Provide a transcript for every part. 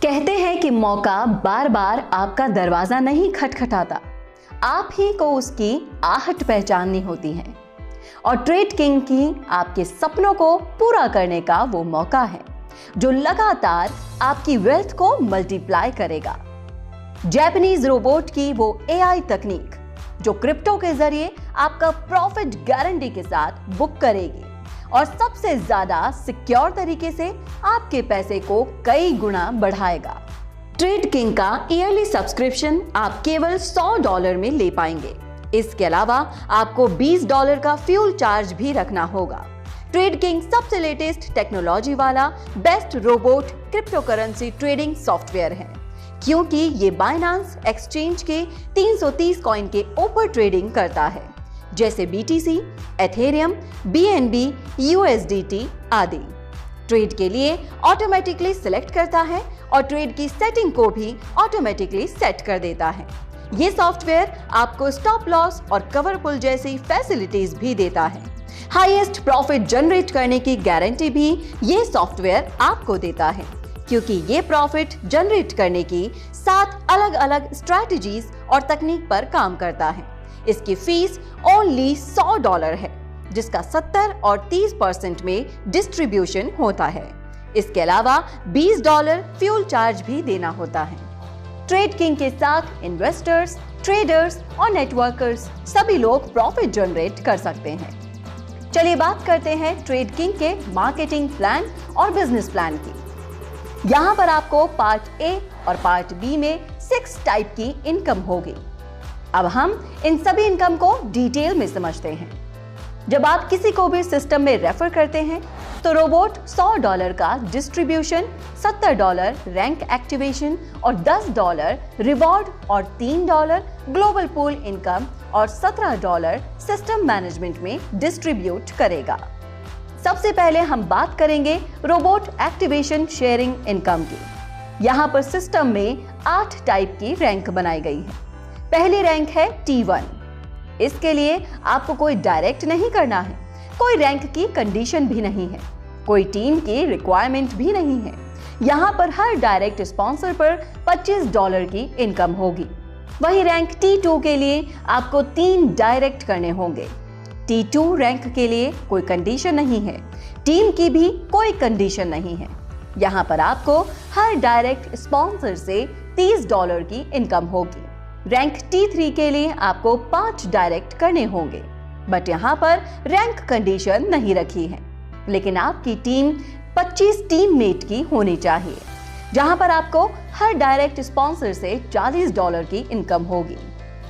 कहते हैं कि मौका बार बार आपका दरवाजा नहीं खटखटाता, आप ही को उसकी आहट पहचाननी होती है। और ट्रेड किंग की आपके सपनों को पूरा करने का वो मौका है जो लगातार आपकी वेल्थ को मल्टीप्लाई करेगा। जापानीज रोबोट की वो एआई तकनीक जो क्रिप्टो के जरिए आपका प्रॉफिट गारंटी के साथ बुक करेगी और सबसे ज्यादा सिक्योर तरीके से आपके पैसे को कई गुना बढ़ाएगा। ट्रेड किंग का ईयरली सब्सक्रिप्शन आप केवल $100 में ले पाएंगे। इसके अलावा आपको $20 का फ्यूल चार्ज भी रखना होगा। ट्रेड किंग सबसे लेटेस्ट टेक्नोलॉजी वाला best robot crypto currency trading software है, क्योंकि ये बाइनेंस एक्सचेंज के 330 कॉइन के ऊपर ट्रेडिंग करता है, जैसे BTC, एथेरियम, BNB, USDT आदि। ट्रेड के लिए ऑटोमेटिकली सिलेक्ट करता है और ट्रेड की सेटिंग को भी ऑटोमेटिकली सेट कर देता है। ये सॉफ्टवेयर आपको स्टॉप लॉस और कवर पुल जैसी फैसिलिटीज भी देता है। हाईएस्ट प्रॉफिट जनरेट करने की गारंटी भी ये सॉफ्टवेयर आपको देता है, क्योंकि ये प्रॉफिट जनरेट करने की 7 अलग अलग स्ट्रैटेजीज और तकनीक पर काम करता है। इसकी फीस ओनली $100 है, जिसका 70 और 30% में डिस्ट्रीब्यूशन होता है। इसके अलावा $20 फ्यूल चार्ज भी देना होता है। ट्रेड किंग के साथ इन्वेस्टर्स, ट्रेडर्स और नेटवर्कर्स सभी लोग प्रॉफिट जनरेट कर सकते हैं। चलिए बात करते हैं ट्रेड किंग के मार्केटिंग प्लान और बिजनेस प्लान की। यहाँ पर आपको पार्ट ए और पार्ट बी में 6 टाइप की इनकम होगी। अब हम इन सभी इनकम को डिटेल में समझते हैं। जब आप किसी को भी सिस्टम में रेफर करते हैं तो रोबोट $100 का डिस्ट्रीब्यूशन, $70 रैंक एक्टिवेशन और $10 रिवॉर्ड और $3 ग्लोबल पूल इनकम और $17 सिस्टम मैनेजमेंट में डिस्ट्रीब्यूट करेगा। सबसे पहले हम बात करेंगे रोबोट एक्टिवेशन शेयरिंग इनकम की। यहाँ पर सिस्टम में 8 टाइप की रैंक बनाई गई है। पहली रैंक है T1। इसके लिए आपको कोई डायरेक्ट नहीं करना है, कोई रैंक की कंडीशन भी नहीं है, कोई टीम की रिक्वायरमेंट भी नहीं है। यहाँ पर हर डायरेक्ट स्पॉन्सर पर $25 की इनकम होगी। वहीं रैंक T2 के लिए आपको 3 डायरेक्ट करने होंगे। T2 रैंक के लिए कोई कंडीशन नहीं है, टीम की भी कोई कंडीशन नहीं है। यहाँ पर आपको हर डायरेक्ट स्पॉन्सर से $30 की इनकम होगी। रैंक T3 के लिए आपको 5 डायरेक्ट करने होंगे, बट यहाँ पर रैंक कंडीशन नहीं रखी है, लेकिन आपकी टीम 25 टीममेट की होनी चाहिए, जहाँ पर आपको हर डायरेक्ट स्पॉन्सर से $40 की इनकम होगी।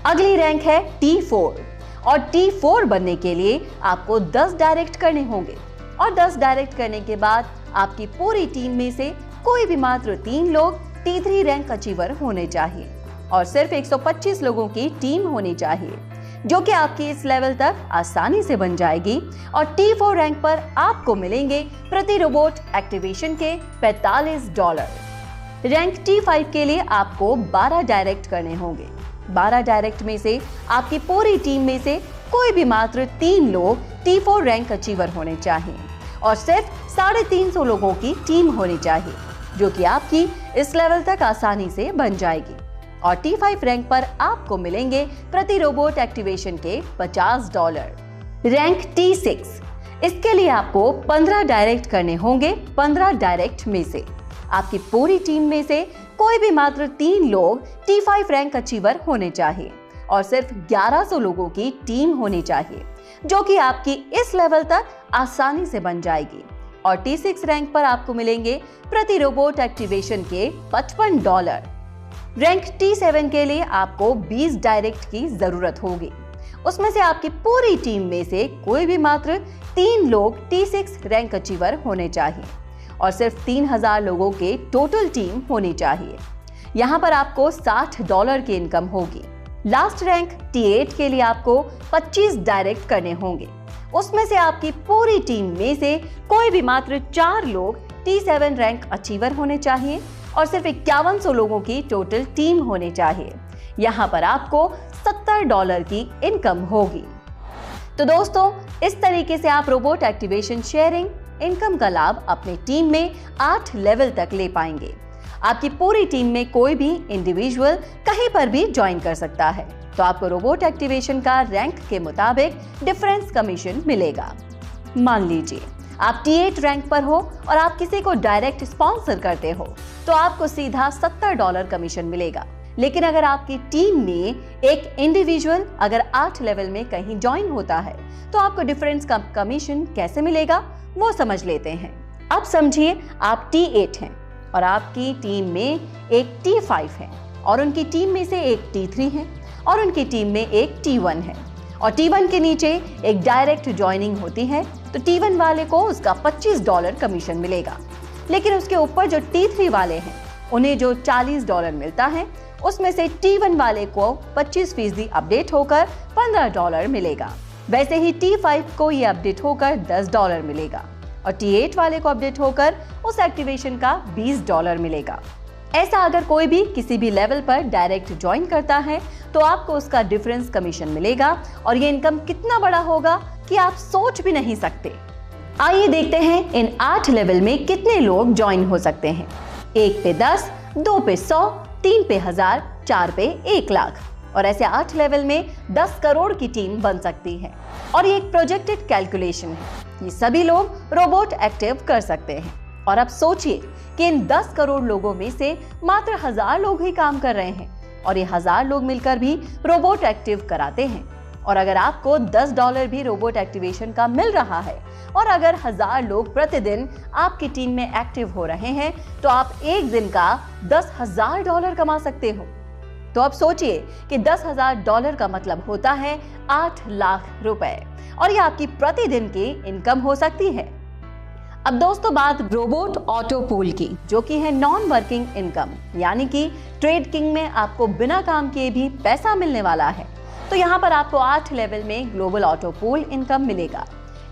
अगली रैंक है T4 और T4 बनने के लिए आपको 10 डायरेक्ट करने होंगे और 10 डायरेक्ट करने के बाद आपकी पूरी टीम में से कोई भी मात्र 3 लोग T3 रैंक अचीवर होने चाहिए और सिर्फ 125 लोगों की टीम होनी चाहिए, जो कि आपकी इस लेवल तक आसानी से बन जाएगी। और T4 रैंक पर आपको मिलेंगे प्रति रोबोट एक्टिवेशन के $45। रैंक T5 के लिए आपको 12 डायरेक्ट करने होंगे। 12 डायरेक्ट में से आपकी पूरी टीम में से कोई भी मात्र 3 लोग T4 रैंक अचीवर होने चाहिए और सिर्फ 350 लोगों की टीम होनी चाहिए, जो कि आपकी इस लेवल तक आसानी से बन जाएगी। और T5 रैंक पर आपको मिलेंगे प्रति रोबोट एक्टिवेशन के $50। रैंक T6, इसके लिए आपको 15 डायरेक्ट करने होंगे। 15 डायरेक्ट में से आपकी पूरी टीम में से कोई भी मात्र 3 लोग T5 रैंक अचीवर होने चाहिए और सिर्फ 1100 लोगों की टीम होनी चाहिए, जो कि आपकी इस लेवल तक आसानी से बन जाएगी। और T6 रैंक पर आपको मिलेंगे प्रति रोबोट एक्टिवेशन के $55। रैंक T7 के लिए आपको 20 डायरेक्ट की जरूरत होगी। उसमें से आपकी पूरी टीम में से कोई भी मात्र 3 लोग T6 रैंक अचीवर होने चाहिए और सिर्फ 3000 लोगों के टोटल टीम होनी चाहिए। यहाँ पर आपको $60 की इनकम होगी। लास्ट रैंक T8 के लिए आपको 25 डायरेक्ट करने होंगे। उसमें से आपकी पूरी टीम में से कोई भी मात्र 4 लोग T7 रैंक अचीवर होने चाहिए और सिर्फ 5100 लोगों की टोटल टीम होनी चाहिए। यहाँ पर आपको $70 की इनकम होगी। तो दोस्तों, इस तरीके से आप रोबोट एक्टिवेशन शेयरिंग इनकम का लाभ अपनी टीम में 8 लेवल तक ले पाएंगे। आपकी पूरी टीम में कोई भी इंडिविजुअल कहीं पर भी ज्वाइन कर सकता है, तो आपको रोबोट एक्टिवेशन का रैंक के मुताबिक डिफरेंस कमीशन मिलेगा। मान लीजिए आप T8 रैंक पर हो और आप किसी को डायरेक्ट स्पॉन्सर करते हो तो आपको सीधा $70 कमीशन मिलेगा। लेकिन अगर आपकी टीम में एक इंडिविजुअल अगर 8 लेवल में कहीं ज्वाइन होता है तो आपको डिफरेंस का कमीशन कैसे मिलेगा वो समझ लेते हैं। अब समझिए आप T8 हैं और आपकी टीम में एक T5 है और उनकी टीम में से एक T3 है और उनकी टीम में एक T1 है और T1 के नीचे एक डायरेक्ट ज्वाइनिंग होती है तो T1 वाले को उसका $25 कमीशन मिलेगा। लेकिन उसके ऊपर जो T3 वाले हैं उन्हें जो $40 मिलता है उसमें से T1 वाले को 25% अपडेट होकर $15 मिलेगा। वैसे ही T5 को ये अपडेट होकर $10 मिलेगा और T8 वाले को अपडेट होकर उस एक्टिवेशन का $20 मिलेगा। ऐसा अगर कोई भी किसी भी लेवल पर डायरेक्ट ज्वाइन करता है तो आपको उसका डिफरेंस कमीशन मिलेगा और ये इनकम कितना बड़ा होगा कि आप सोच भी नहीं सकते। आइए देखते हैं इन 8 लेवल में कितने लोग ज्वाइन हो सकते हैं। 1 पे 10, 2 पे 100, 3 पे 1000, 4 पे 1 लाख और ऐसे 8 लेवल में 10 करोड़ की टीम बन सकती है। और ये एक प्रोजेक्टेड कैलकुलेशन है, ये सभी लोग रोबोट एक्टिव कर सकते हैं। और अब सोचिए कि इन 10 करोड़ लोगों में से मात्र 1000 लोग ही काम कर रहे हैं और ये 1000 लोग मिलकर भी रोबोट एक्टिव कराते हैं। और अगर आपको $10 भी रोबोट एक्टिवेशन का मिल रहा है और अगर 1000 लोग प्रतिदिन आपकी टीम में एक्टिव हो रहे हैं तो आप एक दिन का $10,000 कमा सकते हो। तो अब सोचिए कि $10,000 का मतलब होता है 8 लाख रुपए और ये आपकी प्रतिदिन की इनकम हो सकती है। अब दोस्तों बात रोबोट ऑटो पूल की, जो कि है नॉन वर्किंग इनकम, यानी कि ट्रेड किंग में आपको बिना काम किए भी पैसा मिलने वाला है। तो यहाँ पर आपको 8 लेवल में ग्लोबल ऑटो पूल इनकम मिलेगा।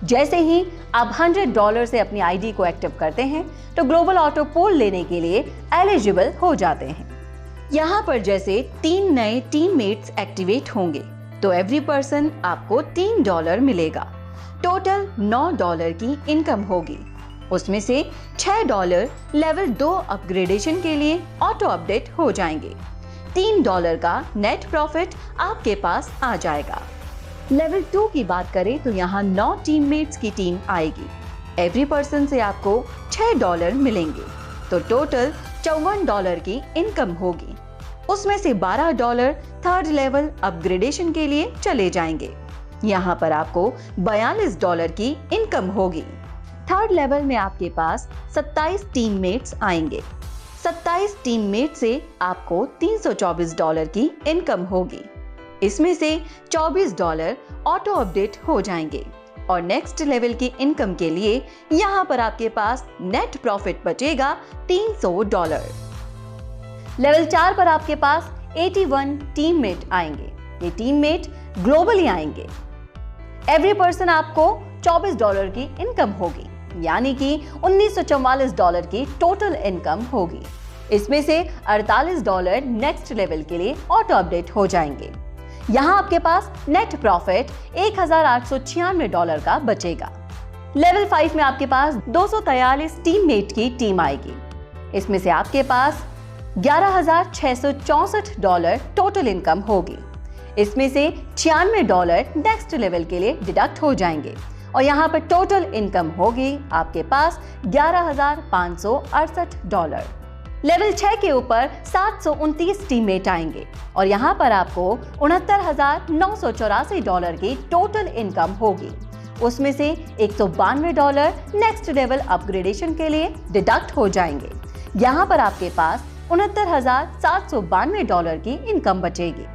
जैसे ही आप $100 से अपनी आईडी को एक्टिव करते हैं तो ग्लोबल ऑटो पूल लेने के लिए एलिजिबल हो जाते हैं। यहाँ पर जैसे 3 नए टीममेट्स एक्टिवेट होंगे तो एवरी पर्सन आपको $3 मिलेगा। टोटल $9 की इनकम होगी। उसमें से $6 लेवल 2 अपग्रेडेशन के लिए ऑटो अपडेट हो जाएंगे। $3 का नेट प्रॉफिट आपके पास आ जाएगा। लेवल 2 की बात करें तो यहाँ 9 टीममेट्स की टीम आएगी। एवरी पर्सन से आपको $6 मिलेंगे तो टोटल $54 की इनकम होगी। उसमें से $12 थर्ड लेवल अपग्रेडेशन के लिए चले जाएंगे। यहाँ पर आपको $42 की इनकम होगी। थर्ड लेवल में आपके पास 27 टीममेट्स आएंगे। 27 टीममेट से आपको $324 की इनकम होगी। इसमें से $24 ऑटो अपडेट हो जाएंगे और नेक्स्ट लेवल की इनकम के लिए यहाँ पर आपके पास नेट प्रॉफिट बचेगा $300। लेवल 4 पर आपके पास 81 टीममेट आएंगे। ये टीममेट ग्लोबली आएंगे। एवरी पर्सन आपको $24 की इनकम होगी, यानी कि $1944 की टोटल इनकम होगी। इसमें से $48 नेक्स्ट लेवल के लिए ऑटो अपडेट हो जाएंगे। यहाँ आपके पास नेट प्रॉफिट $1896 का बचेगा। लेवल 5 में आपके पास 243 टीममेट की टीम आएगी। इसमें से आपके पास $11,664 टोटल इनकम होगी। इसमें से $96 नेक्स्ट लेवल के लिए डिडक्ट हो जाएंगे और यहाँ पर टोटल इनकम होगी आपके पास $11,568। लेवल 6 के ऊपर 729 टीममेट आएंगे और यहाँ पर आपको $69,984 की टोटल इनकम होगी। उसमें से $192 नेक्स्ट लेवल अपग्रेडेशन के लिए डिडक्ट हो जाएंगे। यहाँ पर आपके पास $69,792 की इनकम बचेगी।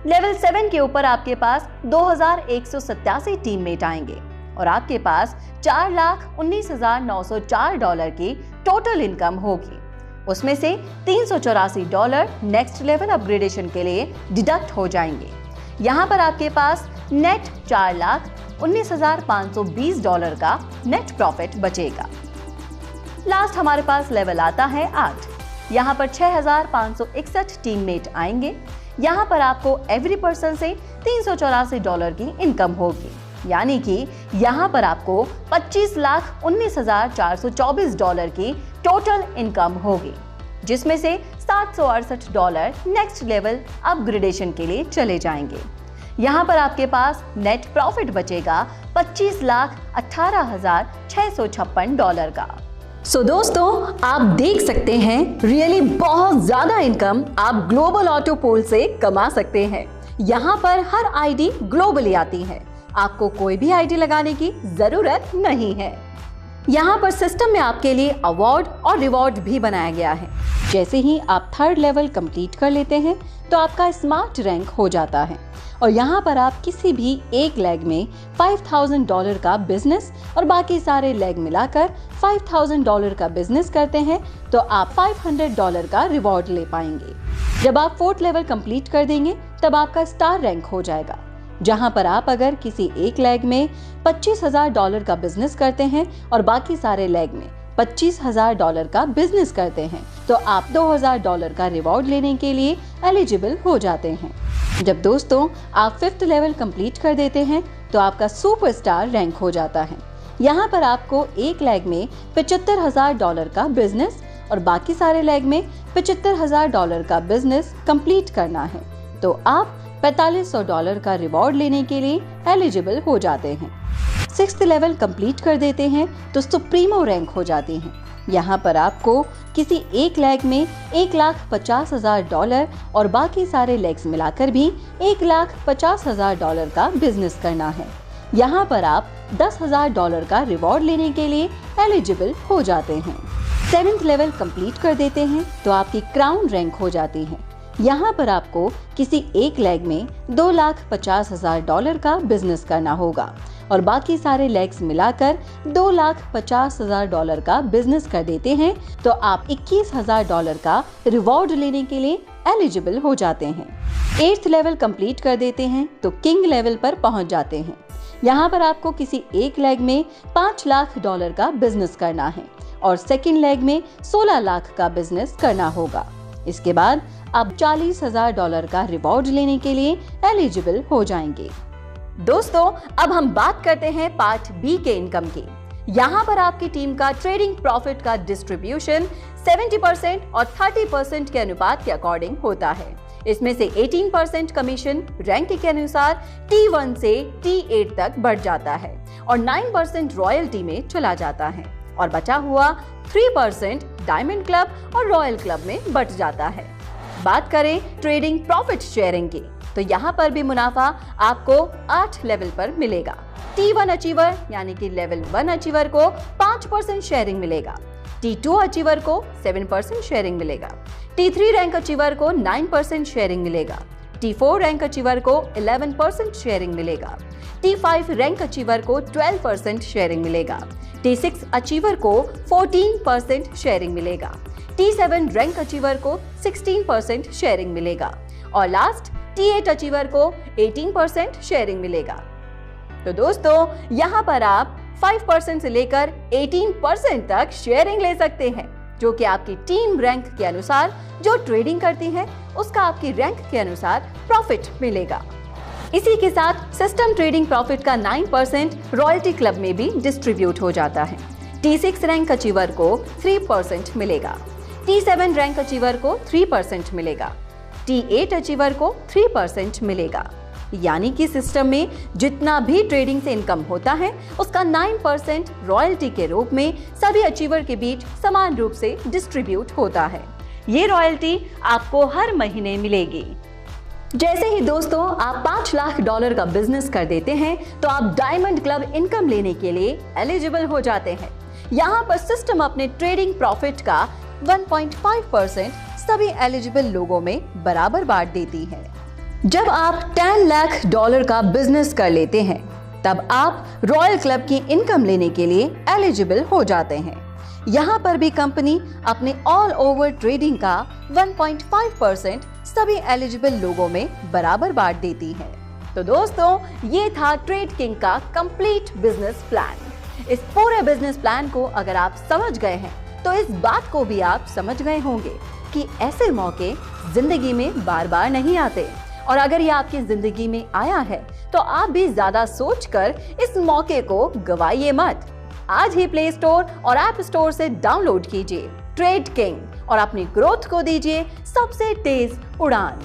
लेवल 7 के ऊपर आपके पास 2187 टीममेट आएंगे और आपके पास $4,19,904 की टोटल इनकम होगी। उसमें से $384 नेक्स्ट लेवल अपग्रेडेशन के लिए डिडक्ट हो जाएंगे। यहाँ पर आपके पास नेट $4,19,520 का नेट प्रॉफिट बचेगा। लास्ट हमारे पास लेवल आता है 8। यहाँ पर 6,561 टीममेट आएंगे। यहाँ पर आपको एवरी पर्सन से $384 की इनकम होगी, यानी कि यहाँ पर आपको $25,19,424 की टोटल इनकम होगी। जिसमें से $768 नेक्स्ट लेवल अपग्रेडेशन के लिए चले जाएंगे। यहाँ पर आपके पास नेट प्रॉफिट बचेगा $25,18,656 का। सो दोस्तों, आप देख सकते हैं रियली बहुत ज्यादा इनकम आप ग्लोबल ऑटो पूल से कमा सकते हैं। यहाँ पर हर आईडी ग्लोबली आती है, आपको कोई भी आईडी लगाने की जरूरत नहीं है। यहाँ पर सिस्टम में आपके लिए अवार्ड और रिवॉर्ड भी बनाया गया है। जैसे ही आप 3rd लेवल कंप्लीट कर लेते हैं तो आपका स्मार्ट रैंक हो जाता है और यहाँ पर आप किसी भी एक लेग में $5,000 का बिजनेस और बाकी सारे लेग मिलाकर $5,000 का बिजनेस करते हैं तो आप $500 का रिवॉर्ड ले पाएंगे। जब आप 4th लेवल कंप्लीट कर देंगे तब आपका स्टार रैंक हो जाएगा, जहां पर आप अगर किसी एक लेग में $25,000 का बिजनेस करते हैं और बाकी सारे लेग में $25,000 का बिजनेस करते हैं तो आप $2,000 का रिवॉर्ड लेने के लिए एलिजिबल हो जाते हैं। जब दोस्तों आप 5th लेवल कंप्लीट कर देते हैं तो आपका सुपरस्टार रैंक हो जाता है। यहाँ पर आपको एक लेग में $75,000 का बिजनेस और बाकी सारे लेग में $75,000 का बिजनेस कंप्लीट करना है तो आप $4,500 का रिवॉर्ड लेने के लिए एलिजिबल हो जाते हैं। 6th लेवल कंप्लीट कर देते हैं तो सुप्रीमो रैंक हो जाती हैं। यहाँ पर आपको किसी एक लेग में $1,50,000 और बाकी सारे लेग्स मिलाकर भी $1,50,000 का बिजनेस करना है। यहाँ पर आप $10,000 का रिवॉर्ड लेने के लिए एलिजिबल हो जाते हैं। 7th लेवल कंप्लीट कर देते हैं तो आपकी क्राउन रैंक हो जाती है। यहाँ पर आपको किसी एक लेग में $2,50,000 का बिजनेस करना होगा और बाकी सारे लेग्स मिलाकर $2,50,000 का बिजनेस कर देते हैं तो आप $21,000 का रिवॉर्ड लेने के लिए एलिजिबल हो जाते हैं। 8th लेवल कंप्लीट कर देते हैं तो किंग लेवल पर पहुंच जाते हैं। यहाँ पर आपको किसी एक लेग में $5,00,000 का बिजनेस करना है और सेकेंड लेग में 16 लाख का बिजनेस करना होगा। इसके बाद आप $40,000 का रिवॉर्ड लेने के लिए एलिजिबल हो जाएंगे। दोस्तों, अब हम बात करते हैं पार्ट बी के इनकम की। यहाँ पर आपकी टीम का ट्रेडिंग प्रॉफिट का डिस्ट्रीब्यूशन 70% और 30% के अनुपात के अकॉर्डिंग होता है। इसमें से 18% कमीशन रैंक के अनुसार T1 से T8 तक बढ़ जाता है और 9% रॉयल्टी में चला जाता है और बचा हुआ 3% डायमंड क्लब और रॉयल क्लब में बट जाता है। बात करें ट्रेडिंग प्रॉफिट शेयरिंग की तो यहाँ पर भी मुनाफा आपको 8 लेवल पर मिलेगा। T1 अचीवर यानी कि लेवल 1 अचीवर को 5% शेयरिंग मिलेगा, T2 अचीवर को 7% शेयरिंग मिलेगा, T3 रैंक अचीवर को 9% शेयरिंग मिलेगा, T4 रैंक अचीवर को 11% शेयरिंग मिलेगा, T5 रैंक अचीवर को 12% शेयरिंग मिलेगा, T6 अचीवर को 14% शेयरिंग मिलेगा, T7 रैंक अचीवर को 16% शेयरिंग मिलेगा और लास्ट T8 अचीवर को 18% शेयरिंग मिलेगा। तो दोस्तों, यहाँ पर आप 5% से लेकर 18% तक शेयरिंग ले सकते हैं, जो कि आपकी टीम रैंक के अनुसार जो ट्रेडिंग करती है उसका आपकी रैंक के अनुसार प्रॉफिट मिलेगा। इसी के साथ सिस्टम ट्रेडिंग प्रॉफिट का 9% रॉयल्टी क्लब में भी डिस्ट्रीब्यूट हो जाता है। T6 रैंक अचीवर को 3% मिलेगा, T7 रैंक अचीवर को 3% मिलेगा, T8 अचीवर को 3% मिलेगा। यानी कि सिस्टम में जितना भी ट्रेडिंग से इनकम होता है उसका 9% रॉयल्टी के रूप में सभी अचीवर के बीच समान रूप से डिस्ट्रीब्यूट होता है। ये रॉयल्टी आपको हर महीने मिलेगी। जैसे ही दोस्तों आप $5,00,000 का बिजनेस कर देते हैं तो आप डायमंड क्लब इनकम लेने के लिए एलिजिबल हो जाते हैं। यहाँ पर सिस्टम अपने ट्रेडिंग प्रॉफिट का 1.5% सभी एलिजिबल लोगों में बराबर बांट देती है। जब आप $10,00,000 का बिजनेस कर लेते हैं तब आप रॉयल क्लब की इनकम लेने के लिए एलिजिबल हो जाते हैं। यहाँ पर भी कंपनी अपने ऑल ओवर ट्रेडिंग का 1.5% सभी एलिजिबल लोगों में बराबर बांट देती है। तो दोस्तों, ये था ट्रेड किंग का कंप्लीट बिजनेस प्लान। इस पूरे बिजनेस प्लान को अगर आप समझ गए हैं तो इस बात को भी आप समझ गए होंगे कि ऐसे मौके जिंदगी में बार बार नहीं आते और अगर ये आपकी जिंदगी में आया है तो आप भी ज्यादा सोचकर इस मौके को गवाइए मत। आज ही प्ले स्टोर और ऐप स्टोर से डाउनलोड कीजिए ट्रेड किंग और अपनी ग्रोथ को दीजिए सबसे तेज उड़ान।